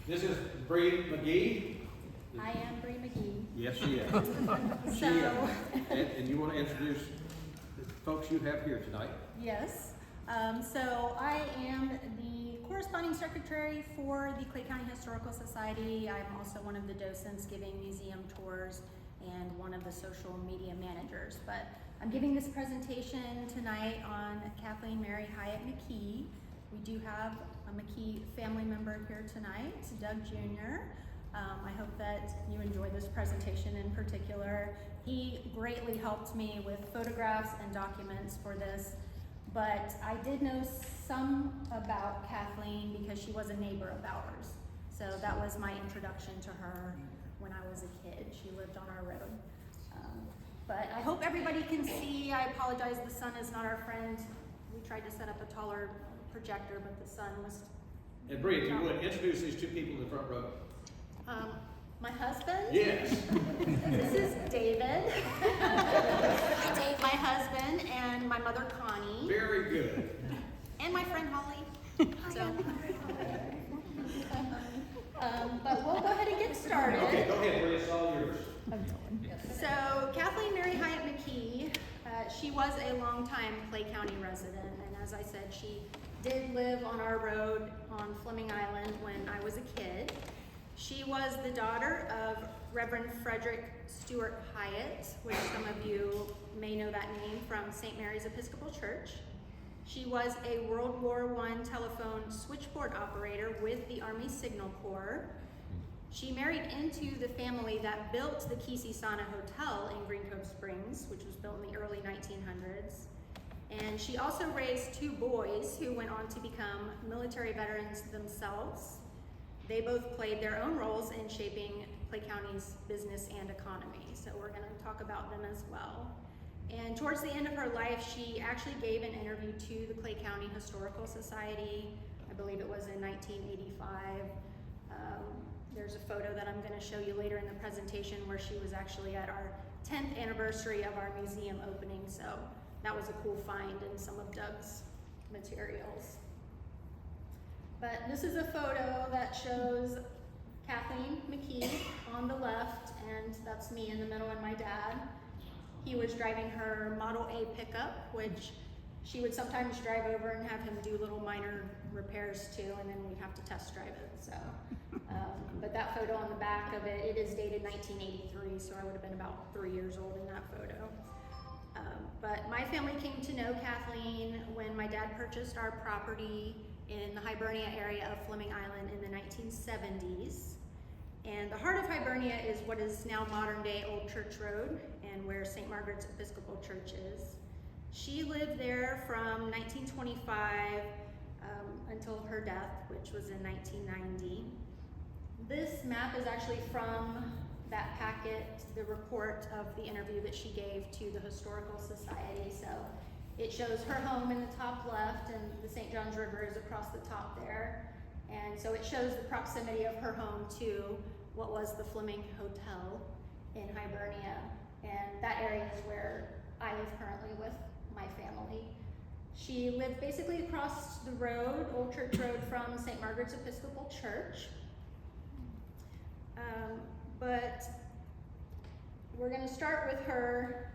This is Bree McGhee. I am Bree McGhee. Yes, she is. And you want to introduce the folks you have here tonight? Yes. So I am the corresponding secretary for the Clay County Historical Society. I'm also one of the docents giving museum tours and one of the social media managers. But I'm giving this presentation tonight on Kathleen Mary Hyatt McKee. We do have a McKee family member here tonight, Doug Jr. I hope that you enjoy this presentation in particular. He greatly helped me with photographs and documents for this, but I did know some about Kathleen because she was a neighbor of ours. So that was my introduction to her when I was a kid. She lived on our road. But I hope everybody can see. I apologize, the sun is not our friend. We tried to set up a taller projector, but the sun was... And Bree, if you would, introduce these two people in the front row. My husband? Yes. This is David. My husband, and my mother Connie. Very good. And my friend Holly. But we'll go ahead and get started. Okay, go ahead, Bree, it's all yours. So Kathleen Mary Hyatt McKee, she was a longtime Clay County resident, and as I said, she did live on our road on Fleming Island when I was a kid. She was the daughter of Reverend Frederick Stewart Hyatt, which some of you may know that name from St. Mary's Episcopal Church. She was a World War I telephone switchboard operator with the Army Signal Corps. She married into the family that built the Kisisana Hotel in Green Cove Springs, which was built in the early 1900s. And she also raised two boys who went on to become military veterans themselves. They both played their own roles in shaping Clay County's business and economy, so we're going to talk about them as well. And towards the end of her life, she actually gave an interview to the Clay County Historical Society. I believe it was in 1985. There's a photo that I'm going to show you later in the presentation where she was actually at our 10th anniversary of our museum opening, so that was a cool find in some of Doug's materials. But this is a photo that shows Kathleen McKee on the left, and that's me in the middle and my dad. He was driving her Model A pickup, which she would sometimes drive over and have him do little minor repairs to, and then we'd have to test drive it. So, but that photo on the back of it, it is dated 1983, so I would have been about 3 years old in that photo. But my family came to know Kathleen when my dad purchased our property in the Hibernia area of Fleming Island in the 1970s. And the heart of Hibernia is what is now modern day Old Church Road and where St. Margaret's Episcopal Church is. She lived there from 1925 until her death, which was in 1990. This map is actually from that packet, the report of the interview that she gave to the Historical Society. So it shows her home in the top left, and the St. Johns River is across the top there. And so it shows the proximity of her home to what was the Fleming Hotel in Hibernia. And that area is where I live currently with my family. She lived basically across the road, Old Church Road, from St. Margaret's Episcopal Church. But we're going to start with her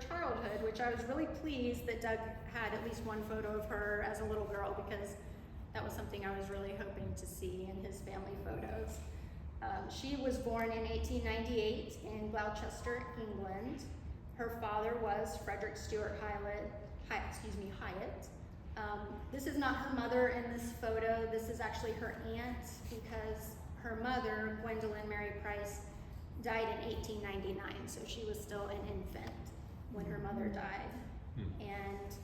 childhood, which I was really pleased that Doug had at least one photo of her as a little girl, because that was something I was really hoping to see in his family photos. She was born in 1898 in Gloucester, England. Her father was Frederick Stewart Hyatt. This is not her mother in this photo. This is actually her aunt, because her mother, Gwendolyn Mary Price, died in 1899, so she was still an infant when her mother died. And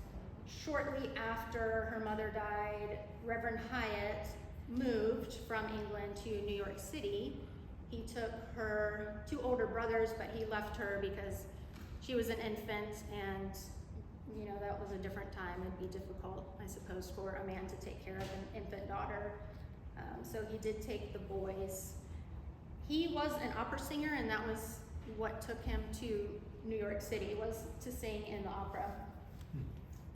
shortly after her mother died, Reverend Hyatt moved from England to New York City. He took her two older brothers, but he left her because she was an infant, and you know, that was a different time. It'd be difficult, I suppose, for a man to take care of an infant daughter. So he did take the boys. He was an opera singer, and that was what took him to New York City, was to sing in the opera.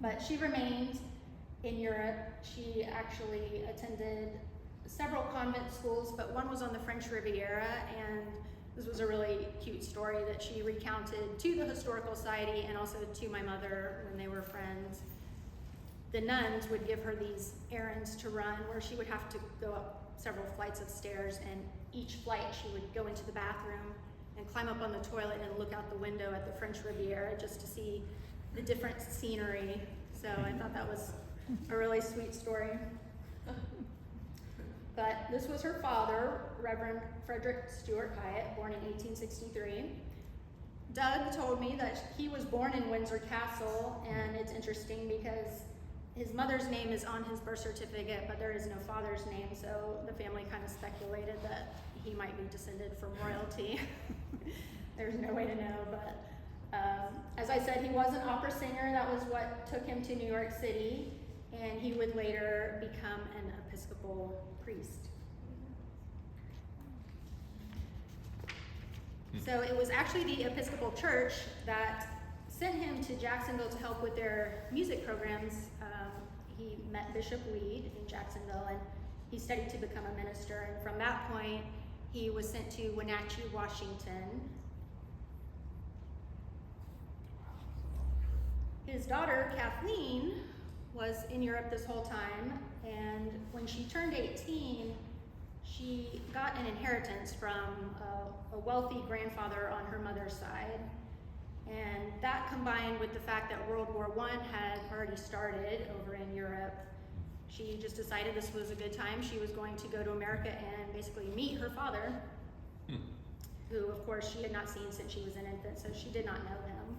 But she remained in Europe. She actually attended several convent schools, but one was on the French Riviera, and this was a really cute story that she recounted to the Historical Society and also to my mother when they were friends. The nuns would give her these errands to run where she would have to go up several flights of stairs, and each flight she would go into the bathroom and climb up on the toilet and look out the window at the French Riviera just to see the different scenery. So I thought that was a really sweet story. But this was her father, Reverend Frederick Stewart Hyatt, born in 1863. Doug told me that he was born in Windsor Castle, and it's interesting because his mother's name is on his birth certificate, but there is no father's name, so the family kind of speculated that he might be descended from royalty. There's no way to know, but as I said, he was an opera singer. That was what took him to New York City, and he would later become an Episcopal priest. So it was actually the Episcopal Church that sent him to Jacksonville to help with their music programs. He met Bishop Weed in Jacksonville, and he studied to become a minister. And from that point, he was sent to Wenatchee, Washington. His daughter, Kathleen, was in Europe this whole time, and when she turned 18, she got an inheritance from a wealthy grandfather on her mother's side. And that combined with the fact that World War I had already started over in Europe, she just decided this was a good time. She was going to go to America and basically meet her father, who of course she had not seen since she was an infant, so she did not know him.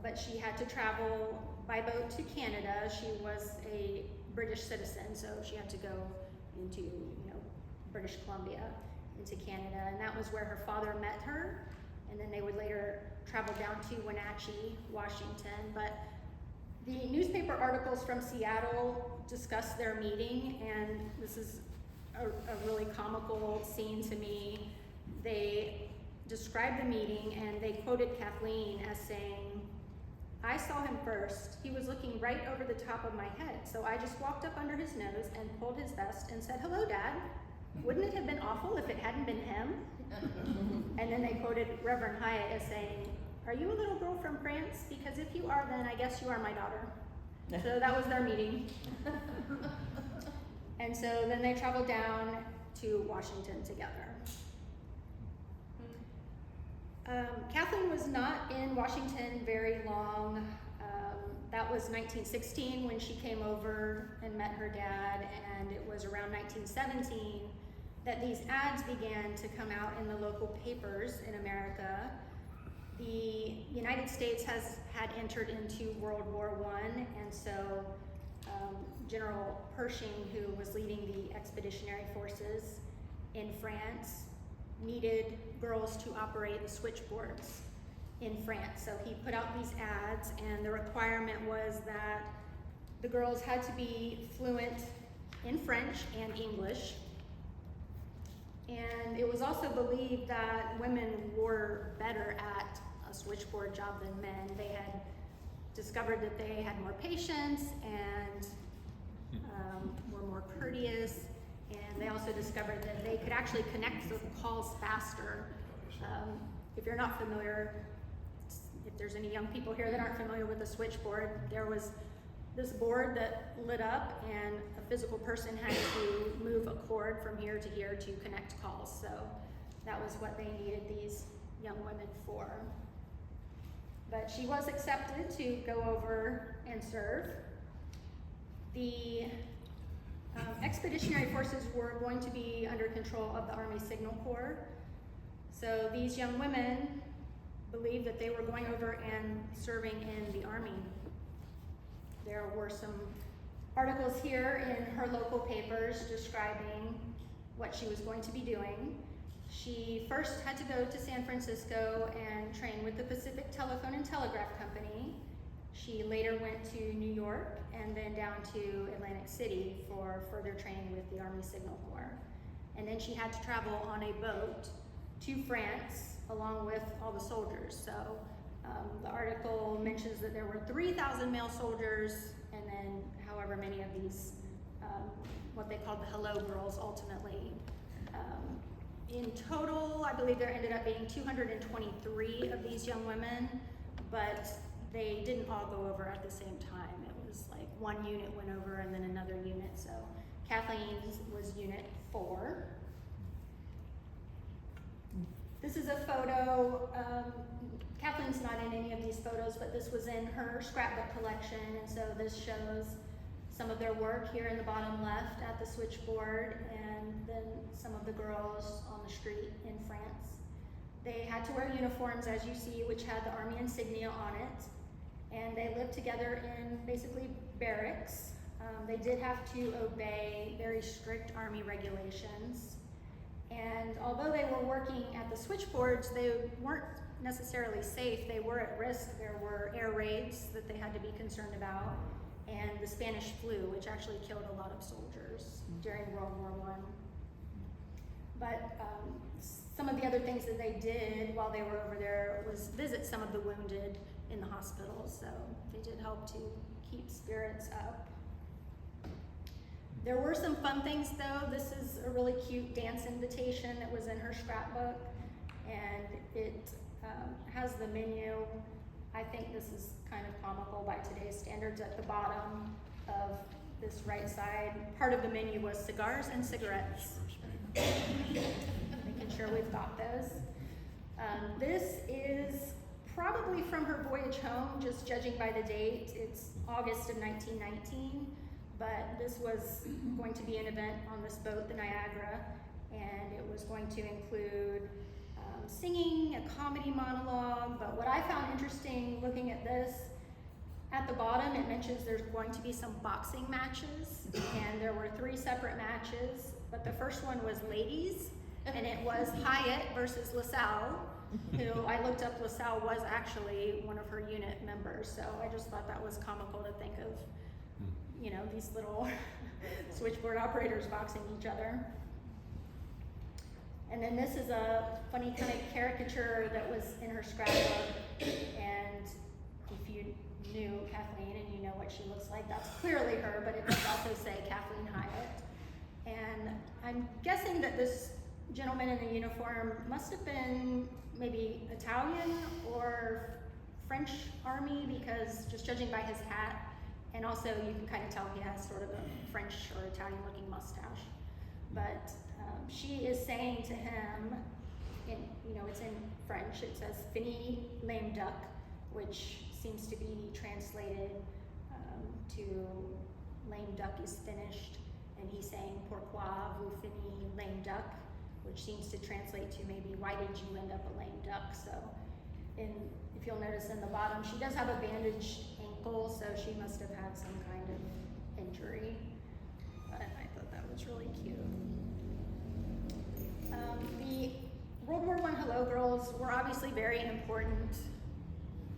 But she had to travel by boat to Canada. She was a British citizen, so she had to go into, British Columbia, into Canada, and that was where her father met her, and then they would later travel down to Wenatchee, Washington. But the newspaper articles from Seattle discussed their meeting, and this is a really comical scene to me. They described the meeting, and they quoted Kathleen as saying, "I saw him first. He was looking right over the top of my head, so I just walked up under his nose and pulled his vest and said, 'Hello, Dad.' Wouldn't it have been awful if it hadn't been him?" And then they quoted Reverend Hyatt as saying, "Are you a little girl from France? Because if you are, then I guess you are my daughter." So that was their meeting. And so then they traveled down to Washington together. Kathleen was not in Washington very long. That was 1916 when she came over and met her dad, and it was around 1917 that these ads began to come out in the local papers in America. The United States had entered into World War I, and so General Pershing, who was leading the expeditionary forces in France, needed girls to operate the switchboards in France. So he put out these ads, and the requirement was that the girls had to be fluent in French and English. And it was also believed that women were better at a switchboard job than men. They had discovered that they had more patience and were more courteous. And they also discovered that they could actually connect the calls faster. If you're not familiar, if there's any young people here that aren't familiar with the switchboard, there was this board that lit up, and a physical person had to move a cord from here to here to connect calls. So that was what they needed these young women for. But she was accepted to go over and serve. The expeditionary forces were going to be under control of the Army Signal Corps. So these young women believed that they were going over and serving in the Army. There were some articles here in her local papers describing what she was going to be doing. She first had to go to San Francisco and train with the Pacific Telephone and Telegraph Company. She later went to New York and then down to Atlantic City for further training with the Army Signal Corps. And then she had to travel on a boat to France along with all the soldiers. So the article mentions that there were 3,000 male soldiers, and then however many of these what they called the Hello Girls ultimately. In total, I believe there ended up being 223 of these young women, but they didn't all go over at the same time. It was like one unit went over and then another unit. So Kathleen was unit 4. This is a photo. Kathleen's not in any of these photos, but this was in her scrapbook collection, and so this shows some of their work here in the bottom left at the switchboard, and then some of the girls on the street in France. They had to wear uniforms, as you see, which had the Army insignia on it, and they lived together in basically barracks. They did have to obey very strict Army regulations, and although they were working at the switchboards, they weren't necessarily safe. They were at risk. There were air raids that they had to be concerned about, and the Spanish flu, which actually killed a lot of soldiers during World War I. But some of the other things that they did while they were over there was visit some of the wounded in the hospitals, so they did help to keep spirits up. There were some fun things though. This is a really cute dance invitation that was in her scrapbook, and it has the menu. I think this is kind of comical by today's standards. At the bottom of this right side, part of the menu was cigars and cigarettes. Making sure we've got those. This is probably from her voyage home, just judging by the date. It's August of 1919, but this was going to be an event on this boat, the Niagara, and it was going to include singing, a comedy monologue. But what I found interesting looking at this, at the bottom it mentions there's going to be some boxing matches, and there were 3 separate matches, but the first one was ladies, and it was Hyatt versus LaSalle, who I looked up, LaSalle was actually one of her unit members, so I just thought that was comical to think of, you know, these little switchboard operators boxing each other. And then this is a funny kind of caricature that was in her scrapbook, and if you knew Kathleen and you know what she looks like, that's clearly her, but it does also say Kathleen Hyatt. And I'm guessing that this gentleman in the uniform must have been maybe Italian or French Army, because just judging by his hat, and also you can kind of tell he has sort of a French or Italian looking mustache. But she is saying to him, it's in French, it says "Fini lame duck," which seems to be translated to "lame duck is finished," and he's saying "Pourquoi vous fini lame duck," which seems to translate to maybe "Why did you end up a lame duck?" So, if you'll notice in the bottom, she does have a bandaged ankle, so she must have had some kind of injury. But I thought that was really cute. The World War I Hello Girls were obviously very important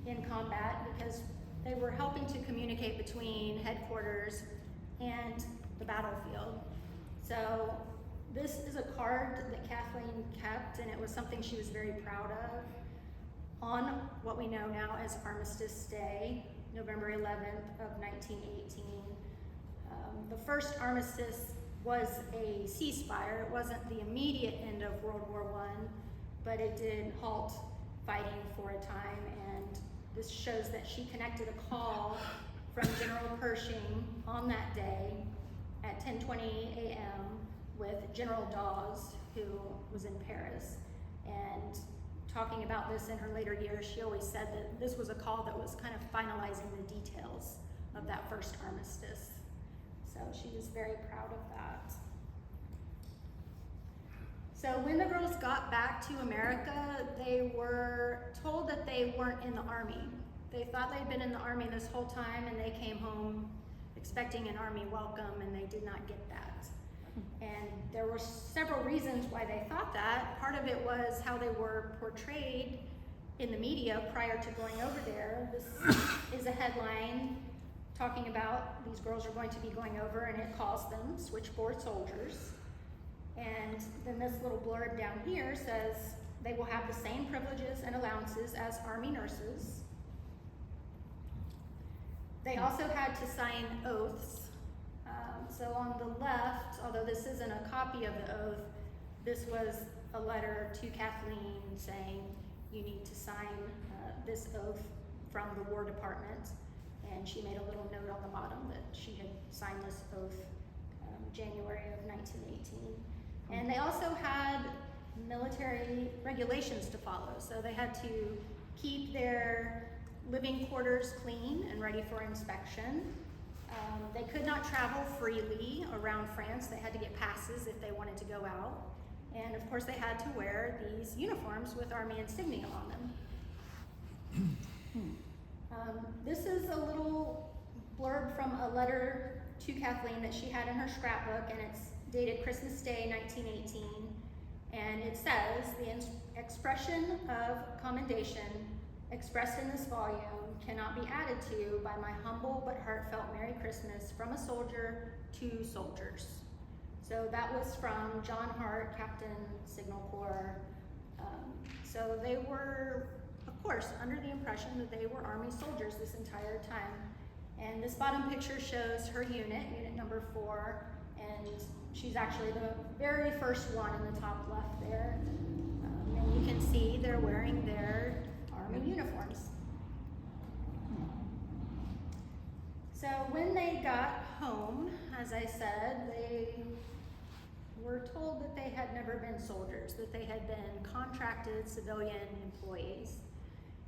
in combat because they were helping to communicate between headquarters and the battlefield. So this is a card that Kathleen kept, and it was something she was very proud of. On what we know now as Armistice Day, November 11th of 1918. The first armistice was a ceasefire. It wasn't the immediate end of World War I, but it did halt fighting for a time, and this shows that she connected a call from General Pershing on that day at 10:20 a.m. with General Dawes, who was in Paris. And talking about this in her later years, she always said that this was a call that was kind of finalizing the details of that first armistice. So she was very proud of that. So when the girls got back to America, they were told that they weren't in the Army. They thought they'd been in the Army this whole time, and they came home expecting an Army welcome, and they did not get that. And there were several reasons why they thought that. Part of it was how they were portrayed in the media prior to going over there. This is a headline talking about these girls are going to be going over, and it calls them switchboard soldiers. And then this little blurb down here says they will have the same privileges and allowances as Army nurses. They also had to sign oaths So on the left, although this isn't a copy of the oath, this was a letter to Kathleen saying you need to sign this oath from the War Department. And she made a little note on the bottom that she had signed this oath January of 1918. And they also had military regulations to follow. So they had to keep their living quarters clean and ready for inspection. They could not travel freely around France. They had to get passes if they wanted to go out. And of course they had to wear these uniforms with Army insignia on them. This is a little blurb from a letter to Kathleen that she had in her scrapbook, and it's dated Christmas Day, 1918. And it says, the expression of commendation expressed in this volume cannot be added to by my humble but heartfelt Merry Christmas from a soldier to soldiers. So that was from John Hart, Captain Signal Corps. So they were, of course, under the impression that they were Army soldiers this entire time. And this bottom picture shows her unit, unit number 4, and she's actually the very first one in the top left there. And you can see they're wearing their Army uniforms. So when they got home, as I said, they were told that they had never been soldiers, that they had been contracted civilian employees.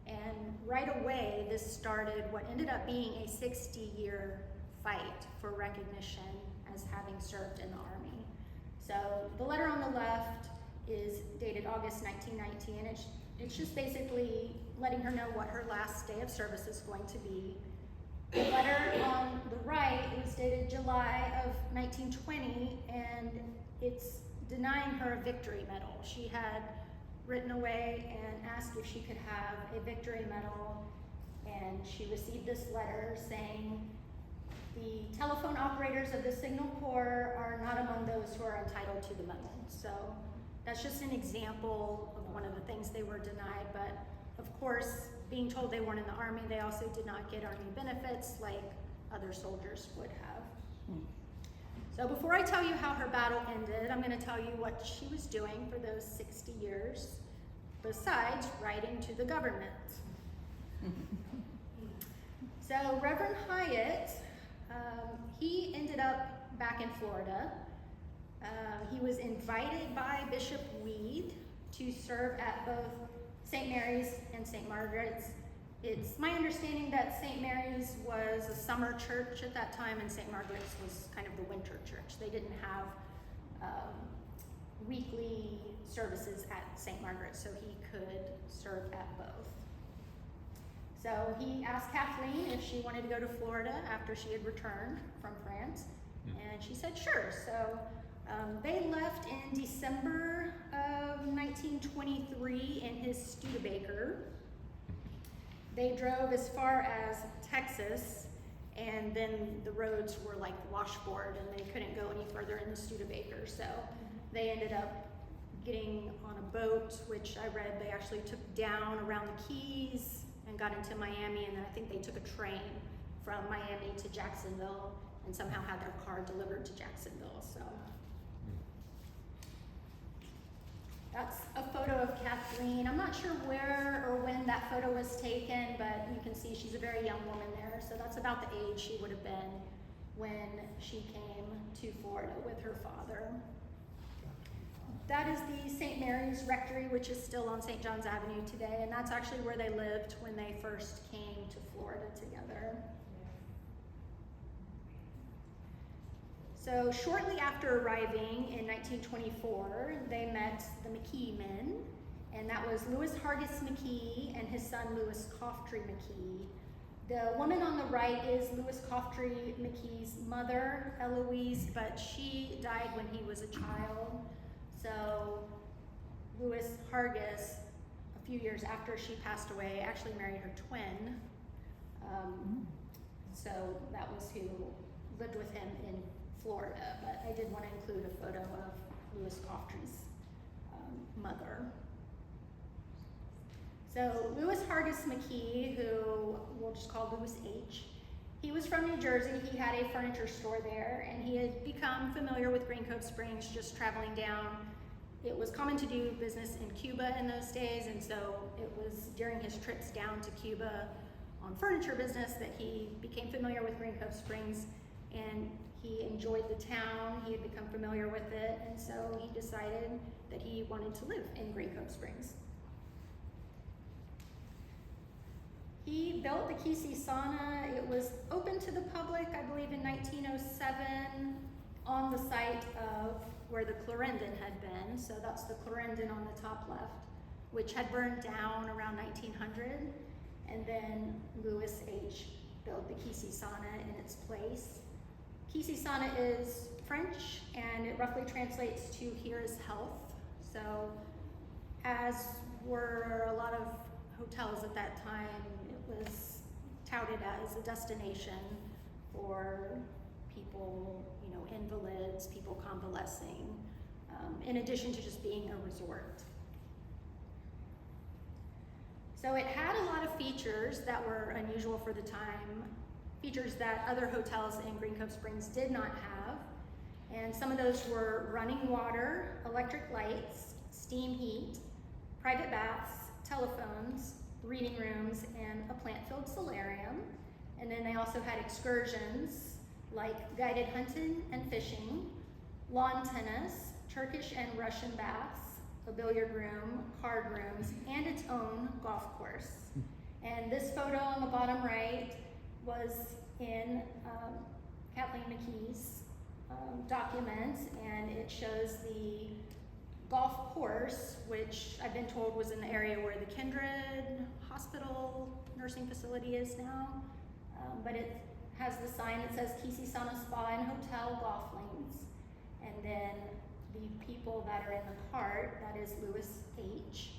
And right away, this started what ended up being a 60-year fight for recognition as having served in the Army. So the letter on the left is dated August 1919, and it's just basically letting her know what her last day of service is going to be. The letter on the right was dated July of 1920, and it's denying her a victory medal. She had written away and asked if she could have a victory medal, and she received this letter saying, the telephone operators of the Signal Corps are not among those who are entitled to the medal. So that's just an example of one of the things they were denied, but of course, being told they weren't in the Army, they also did not get Army benefits like other soldiers would have. So before I tell you how her battle ended, I'm going to tell you what she was doing for those 60 years, besides writing to the government. So Reverend Hyatt, he ended up back in Florida. He was invited by Bishop Weed to serve at both St. Mary's and St. Margaret's. It's my understanding that St. Mary's was a summer church at that time, and St. Margaret's was kind of the winter church. They didn't have weekly services at St. Margaret's, so he could serve at both. So he asked Kathleen if she wanted to go to Florida after she had returned from France, and she said sure. So they left in December of 1923 in his Studebaker. They drove as far as Texas, and then the roads were like washboard and they couldn't go any further in the Studebaker. So they ended up getting on a boat, which I read they actually took down around the Keys and got into Miami, and then I think they took a train from Miami to Jacksonville and somehow had their car delivered to Jacksonville. So that's a photo of Kathleen. I'm not sure where or when that photo was taken, but you can see she's a very young woman there. So that's about the age she would have been when she came to Florida with her father. That is the St. Mary's Rectory, which is still on St. John's Avenue today, and that's actually where they lived when they first came to Florida together. So shortly after arriving in 1924, they met the McKee men, and that was Louis Hargis McKee and his son Louis Coughtry McKee. The woman on the right is Louis Coughtry McKee's mother, Eloise, but she died when he was a child. So Louis Hargis, a few years after she passed away, actually married her twin. So that was who lived with him in Florida, but I did want to include a photo of Louis Coughtry's mother. So Louis Hargis McKee, who we'll just call Louis H., He was from New Jersey. He had a furniture store there, and he had become familiar with Green Cove Springs just traveling down. It was common to do business in Cuba in those days, and so it was during his trips down to Cuba on furniture business that he became familiar with Green Cove Springs, and he enjoyed the town. He had become familiar with it, and so he decided that he wanted to live in Green Cove Springs. He built the Kesey Sauna. It was open to the public, I believe, in 1907 on the site of where the Clarendon had been. So that's the Clarendon on the top left, which had burned down around 1900. And then Lewis H. built the Kesey Sauna in its place. Kesey Sauna is French, and it roughly translates to "here is health." So, as were a lot of hotels at that time, it was touted as a destination for people, you know, invalids, people convalescing, in addition to just being a resort. So it had a lot of features that were unusual for the time, features that other hotels in Green Cove Springs did not have. And some of those were running water, electric lights, steam heat, private baths, telephones, reading rooms, and a plant-filled solarium. And then they also had excursions like guided hunting and fishing, lawn tennis, Turkish and Russian baths, a billiard room, card rooms, and its own golf course. And this photo on the bottom right was in Kathleen McKee's document, and it shows the golf course, which I've been told was in the area where the Kindred Hospital nursing facility is now. But it has the sign that says Kesey Sauna Spa and Hotel Golf Lanes. And then the people that are in the cart, that is Lewis H.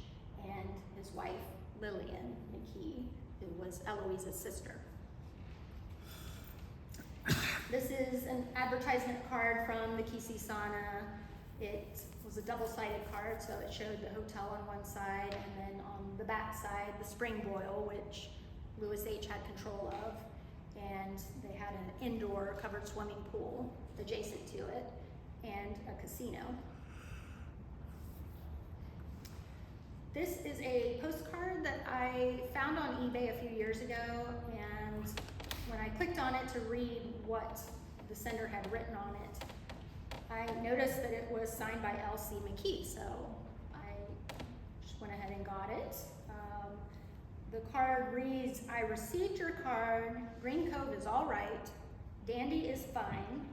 and his wife, Lillian McGhee, who was Eloise's sister. This is an advertisement card from the Kesey Sauna. It was a double-sided card, so it showed the hotel on one side, and then on the back side, the spring boil, which Lewis H. had control of, and they had an indoor covered swimming pool adjacent to it, and a casino. This is a postcard that I found on eBay a few years ago, and when I clicked on it to read what the sender had written on it, I noticed that it was signed by L.C. McKee, so I just went ahead and got it. The card reads, "I received your card. Green Cove is all right. Dandy is fine.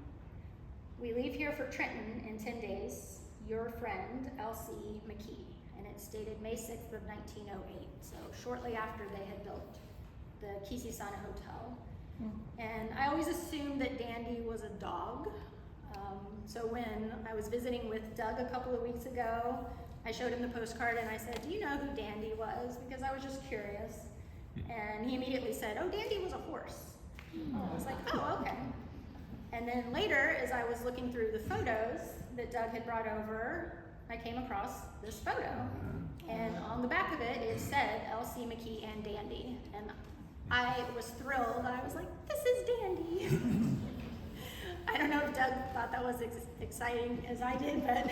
We leave here for Trenton in 10 days. Your friend, L.C. McKee." And it's dated May 6th of 1908, so shortly after they had built the Kesey Sauna Hotel. And I always assumed that Dandy was a dog. So when I was visiting with Doug a couple of weeks ago, I showed him the postcard and I said, "Do you know who Dandy was?" Because I was just curious. And he immediately said, "Oh, Dandy was a horse." I was like, "Oh, okay." And then later, as I was looking through the photos that Doug had brought over, I came across this photo. And on the back of it, it said L.C. McKee and Dandy. And I was thrilled. I was like, "This is Dandy." I don't know if Doug thought that was exciting as I did, but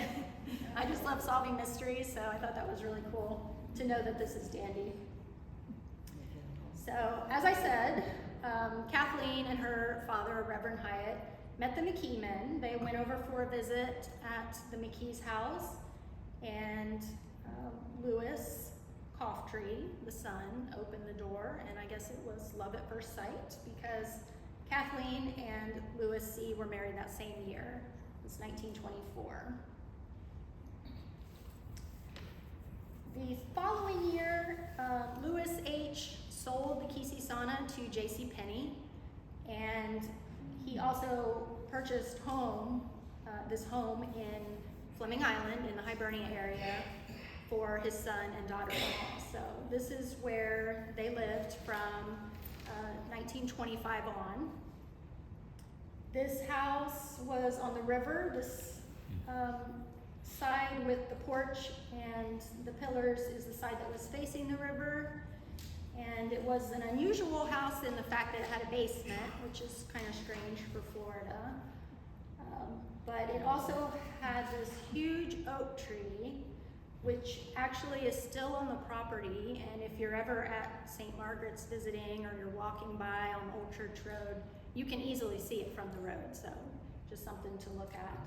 I just love solving mysteries, so I thought that was really cool to know that this is Dandy. So, as I said, Kathleen and her father, Reverend Hyatt, met the McKee men. They went over for a visit at the McKee's house, and Lewis Coughtry, the son, opened the door, and I guess it was love at first sight, because Kathleen and Lewis C. were married that same year. It was 1924. The following year, Lewis H. sold the Kesey Sauna to J.C. Penney, and he also purchased this home in Fleming Island in the Hibernia area for his son and daughter-in-law. So this is where they lived from 1925 on. This house was on the river. This side with the porch and the pillars is the side that was facing the river. And it was an unusual house in the fact that it had a basement, which is kind of strange for Florida. But it also had this huge oak tree, which actually is still on the property. And if you're ever at St. Margaret's visiting, or you're walking by on Old Church Road, you can easily see it from the road. So just something to look at.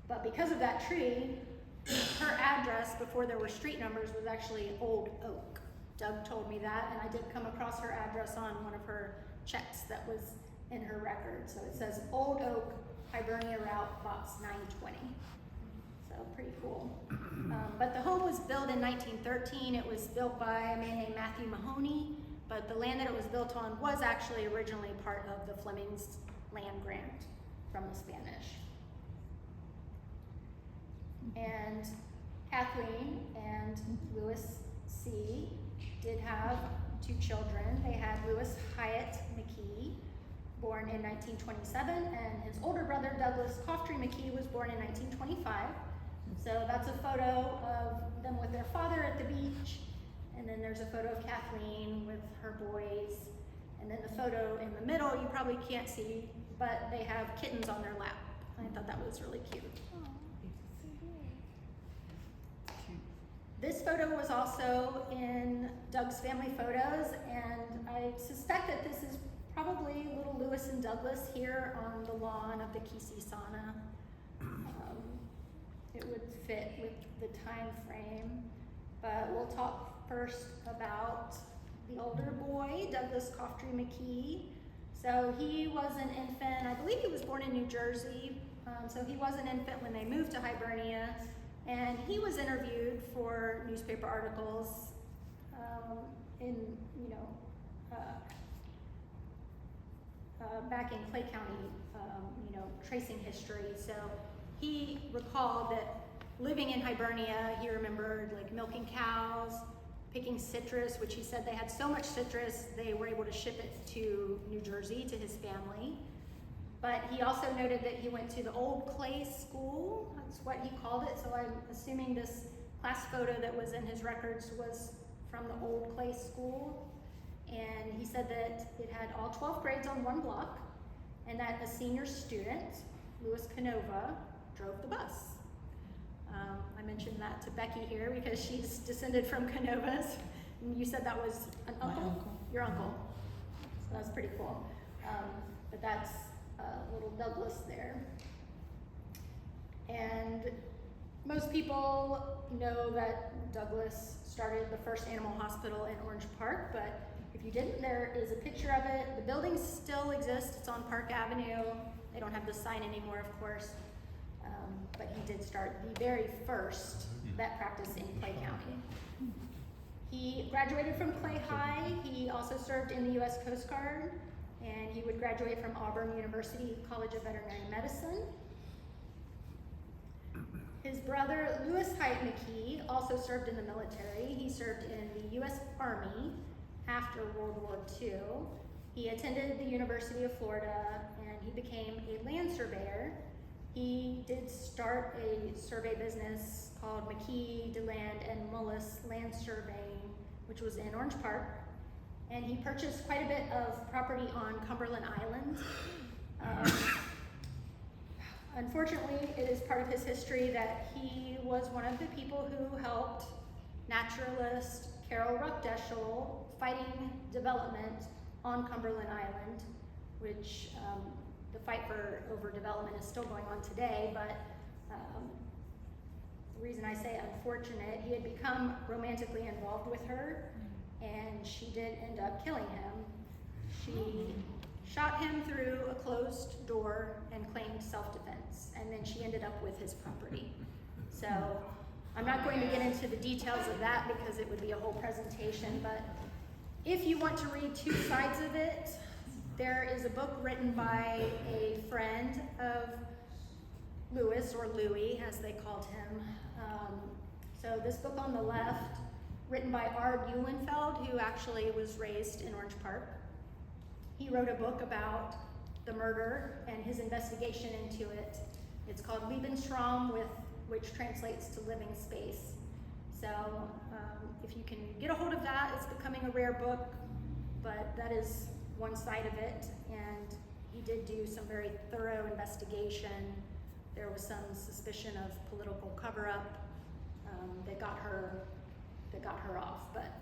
But because of that tree, her address before there were street numbers was actually Old Oak. Doug told me that, and I did come across her address on one of her checks that was in her record. So it says Old Oak, Hibernia Route, Box 920. So pretty cool. But the home was built in 1913. It was built by a man named Matthew Mahoney, but the land that it was built on was actually originally part of the Fleming's land grant from the Spanish. And Kathleen and Louis C. did have 2 children. They had Louis Hyatt McKee, born in 1927, and his older brother Douglas Coughtry McKee was born in 1925. So that's a photo of them with their father at the beach, and then there's a photo of Kathleen with her boys, and then the photo in the middle you probably can't see, but they have kittens on their lap. I thought that was really cute. This photo was also in Doug's family photos, and I suspect that this is probably little Louis and Douglas here on the lawn of the Kesey sauna. It would fit with the time frame, but we'll talk first about the older boy, Douglas Coughtry McKee. So he was an infant, I believe he was born in New Jersey, so he was an infant when they moved to Hibernia. And he was interviewed for newspaper articles back in Clay County, tracing history. So he recalled that living in Hibernia, he remembered like milking cows, picking citrus, which he said they had so much citrus they were able to ship it to New Jersey to his family. But he also noted that he went to the Old Clay School, that's what he called it, so I'm assuming this class photo that was in his records was from the Old Clay School. And he said that it had all 12 grades on one block, and that a senior student, Louis Canova, drove the bus. I mentioned that to Becky here because she's descended from Canovas. And you said that was an uncle? My uncle. Your uncle. So that's pretty cool. But that's little Douglas there. And most people know that Douglas started the first animal hospital in Orange Park, but if you didn't, there is a picture of it. The building still exists. It's on Park Avenue. They don't have the sign anymore, of course. But he did start the very first vet practice in Clay County. He graduated from Clay High. He also served in the U.S. Coast Guard, and he would graduate from Auburn University College of Veterinary Medicine. His brother, Louis Hyatt McKee, also served in the military. He served in the U.S. Army after World War II. He attended the University of Florida, and he became a land surveyor. He did start a survey business called McGhee, DeLand, and Mullis Land Surveying, which was in Orange Park. And he purchased quite a bit of property on Cumberland Island. Unfortunately, it is part of his history that he was one of the people who helped naturalist Carol Ruckdeschel fighting development on Cumberland Island, which the fight for overdevelopment is still going on today, but the reason I say unfortunate, he had become romantically involved with her, and she did end up killing him. She shot him through a closed door and claimed self-defense, and then she ended up with his property. So I'm not going to get into the details of that because it would be a whole presentation, but if you want to read two sides of it, there is a book written by a friend of Louis, or Louis as they called him. So this book on the left, written by R. Eulenfeld, who actually was raised in Orange Park. He wrote a book about the murder and his investigation into it. It's called Lebensraum, which translates to living space. So if you can get a hold of that, it's becoming a rare book, but that is one side of it. And he did do some very thorough investigation. There was some suspicion of political cover-up that got her off. But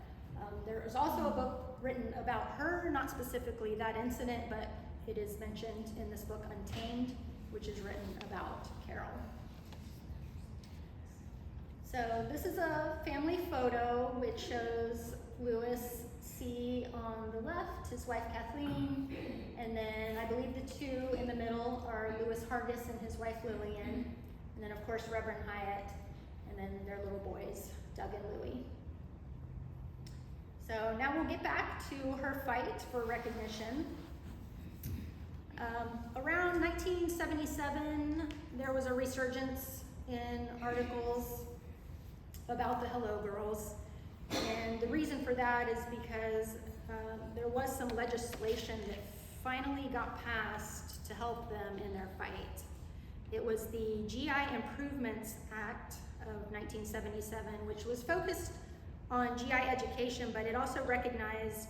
there is also a book written about her, not specifically that incident, but it is mentioned in this book, Untamed, which is written about Carol. So this is a family photo which shows Louis C. on the left, his wife Kathleen, and then I believe the two in the middle are Louis Hargis and his wife Lillian, and then of course Reverend Hyatt, and then their little boys, Doug and Louie. So now we'll get back to her fight for recognition. Around 1977, there was a resurgence in articles about the Hello Girls. And the reason for that is because there was some legislation that finally got passed to help them in their fight. It was the GI Improvements Act of 1977, which was focused on GI education, but it also recognized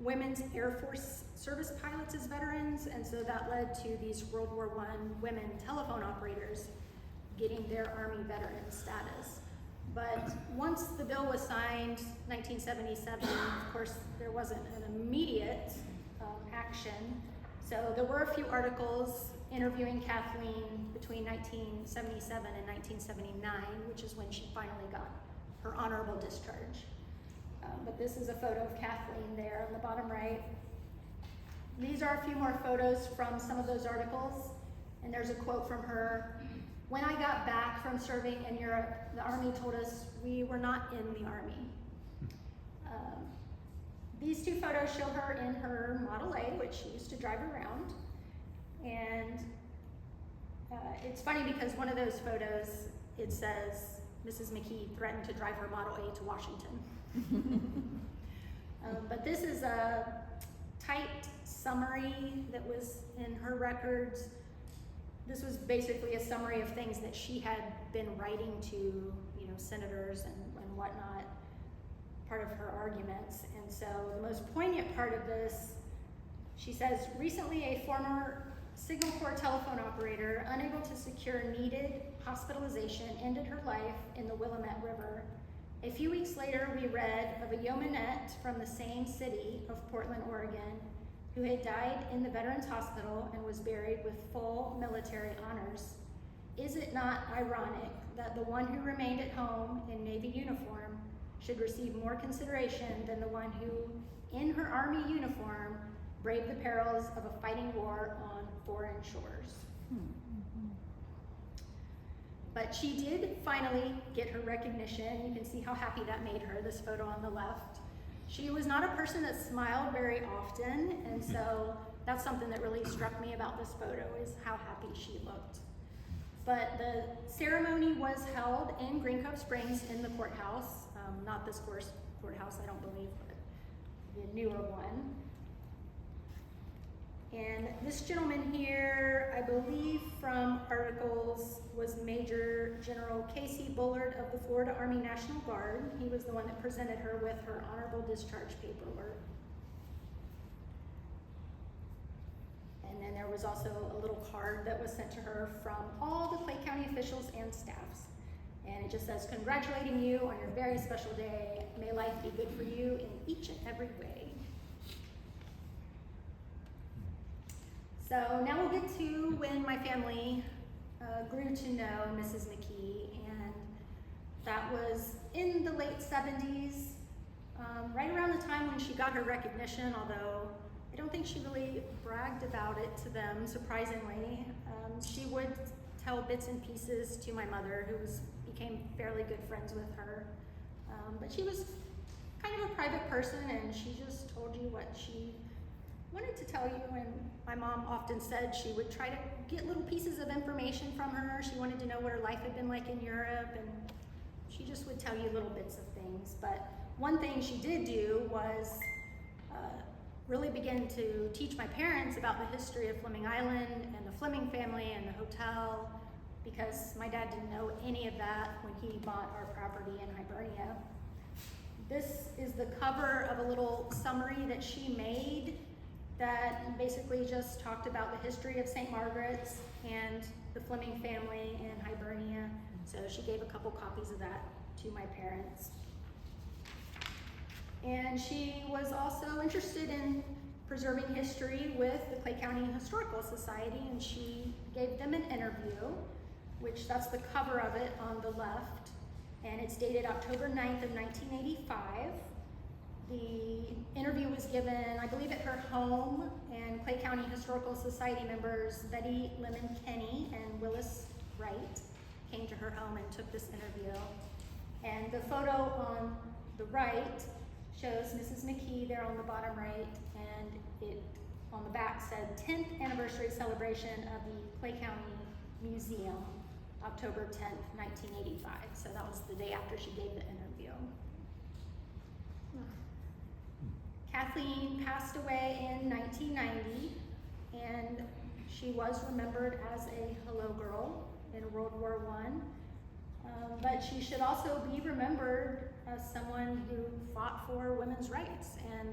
women's Air Force service pilots as veterans, and so that led to these World War I women telephone operators getting their Army veteran status. But once the bill was signed, 1977, of course, there wasn't an immediate action. So there were a few articles interviewing Kathleen between 1977 and 1979, which is when she finally got her honorable discharge. But this is a photo of Kathleen there on the bottom right. These are a few more photos from some of those articles, and there's a quote from her. When I got back from serving in Europe, the Army told us we were not in the Army. These two photos show her in her Model A, which she used to drive around. And it's funny because one of those photos, it says, Mrs. McGhee threatened to drive her Model A to Washington. But this is a typed summary that was in her records. This was basically a summary of things that she had been writing to, senators and whatnot, part of her arguments. And so the most poignant part of this, she says, recently a former Signal Corps telephone operator, unable to secure needed hospitalization, ended her life in the Willamette River. A few weeks later, we read of a yeomanette from the same city of Portland, Oregon, who had died in the Veterans Hospital and was buried with full military honors. Is it not ironic that the one who remained at home in Navy uniform should receive more consideration than the one who, in her Army uniform, braved the perils of a fighting war on foreign shores? But she did finally get her recognition. You can see how happy that made her, this photo on the left. She was not a person that smiled very often, and so that's something that really struck me about this photo, is how happy she looked. But the ceremony was held in Green Cove Springs in the courthouse, not this courthouse, I don't believe, but the newer one. And this gentleman here, I believe from articles, was Major General Casey Bullard of the Florida Army National Guard. He was the one that presented her with her honorable discharge paperwork. And then there was also a little card that was sent to her from all the Clay County officials and staffs. And it just says, congratulating you on your very special day. May life be good for you in each and every way. So now we'll get to when my family grew to know Mrs. McKee, and that was in the late 70s, right around the time when she got her recognition, although I don't think she really bragged about it to them, surprisingly. She would tell bits and pieces to my mother, who became fairly good friends with her. But she was kind of a private person, and she just told you what she wanted to tell you. And my mom often said she would try to get little pieces of information from her. She wanted to know what her life had been like in Europe, and she just would tell you little bits of things. But one thing she did do was really begin to teach my parents about the history of Fleming Island and the Fleming family and the hotel. because my dad didn't know any of that when he bought our property in Hibernia. This is the cover of a little summary that she made that basically just talked about the history of St. Margaret's and the Fleming family in Hibernia. So she gave a couple copies of that to my parents. And she was also interested in preserving history with the Clay County Historical Society, and she gave them an interview, which that's the cover of it on the left, and it's dated October 9th of 1985. The interview was given, I believe, at her home, and Clay County Historical Society members Betty Lemon Kenny and Willis Wright came to her home and took this interview. And the photo on the right shows Mrs. McKee there on the bottom right, and it on the back said 10th anniversary celebration of the Clay County Museum, October 10th, 1985. So that was the day after she gave the interview. Kathleen passed away in 1990, and she was remembered as a hello girl in World War I. But she should also be remembered as someone who fought for women's rights. And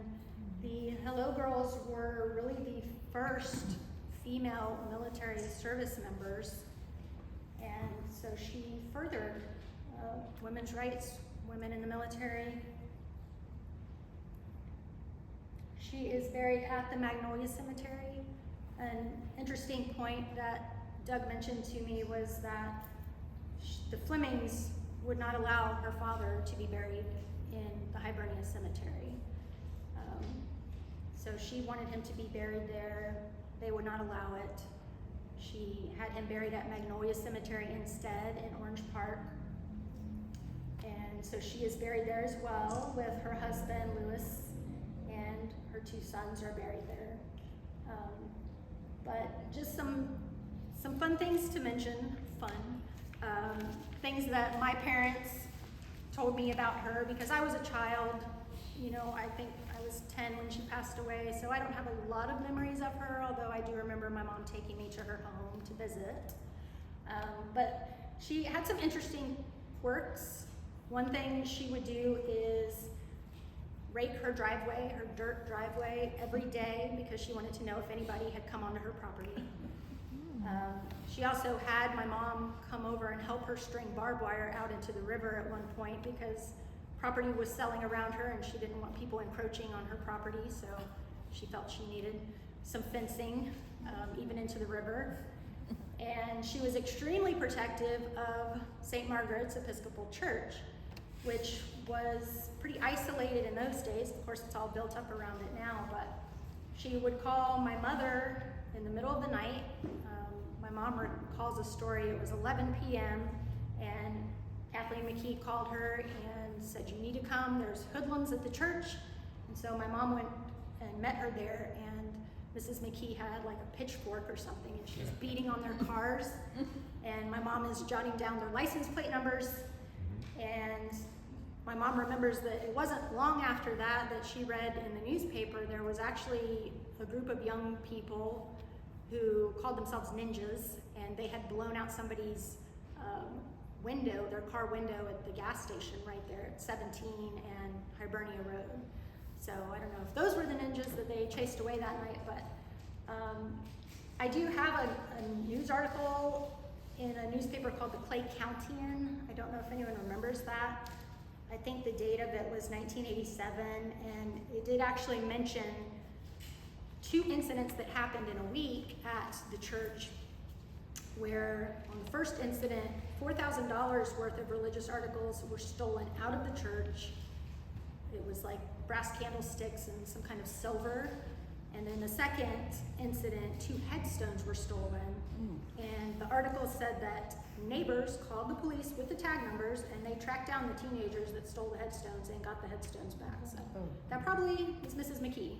the Hello Girls were really the first female military service members. And so she furthered women's rights, women in the military. She is buried at the Magnolia Cemetery. An interesting point that Doug mentioned to me was that the Flemings would not allow her father to be buried in the Hibernia Cemetery. So she wanted him to be buried there. They would not allow it. She had him buried at Magnolia Cemetery instead in Orange Park. And so she is buried there as well with her husband, Lewis, and her 2 sons are buried there. But just some fun things to mention, things that my parents told me about her, because I was a child, you know, I think I was 10 when she passed away, so I don't have a lot of memories of her, although I do remember my mom taking me to her home to visit. But she had some interesting quirks. One thing she would do is rake her driveway, her dirt driveway, every day because she wanted to know if anybody had come onto her property. She also had my mom come over and help her string barbed wire out into the river at one point because property was selling around her and she didn't want people encroaching on her property, so she felt she needed some fencing, even into the river. And she was extremely protective of St. Margaret's Episcopal Church, which was pretty isolated in those days. Of course, it's all built up around it now, but she would call my mother in the middle of the night. My mom recalls a story. It was 11 p.m. and Kathleen McKee called her and said, "You need to come, there's hoodlums at the church." And so my mom went and met her there, and Mrs. McKee had like a pitchfork or something, and she was beating on their cars. And my mom is jotting down their license plate numbers. And my mom remembers that it wasn't long after that she read in the newspaper there was actually a group of young people who called themselves ninjas, and they had blown out somebody's window, their car window at the gas station right there at 17 and Hibernia Road. So I don't know if those were the ninjas that they chased away that night, but I do have a news article in a newspaper called the Clay Countian. I don't know if anyone remembers that. I think the date of it was 1987, and it did actually mention 2 incidents that happened in a week at the church, where on the first incident, $4,000 worth of religious articles were stolen out of the church. It was like brass candlesticks and some kind of silver. And then the second incident, 2 headstones were stolen. And the article said that neighbors called the police with the tag numbers, and they tracked down the teenagers that stole the headstones and got the headstones back. So that probably is Mrs. McKee.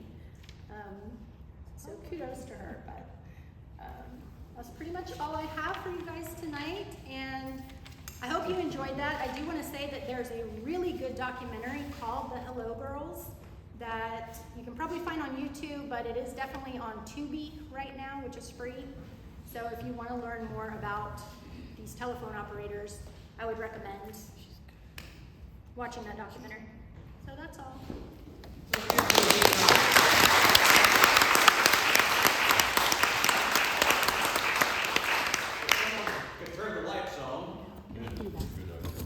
So kudos to her. But that's pretty much all I have for you guys tonight. And I hope you enjoyed that. I do want to say that there's a really good documentary called The Hello Girls that you can probably find on YouTube, but it is definitely on Tubi right now, which is free. So if you want to learn more about these telephone operators, I would recommend watching that documentary. So that's all.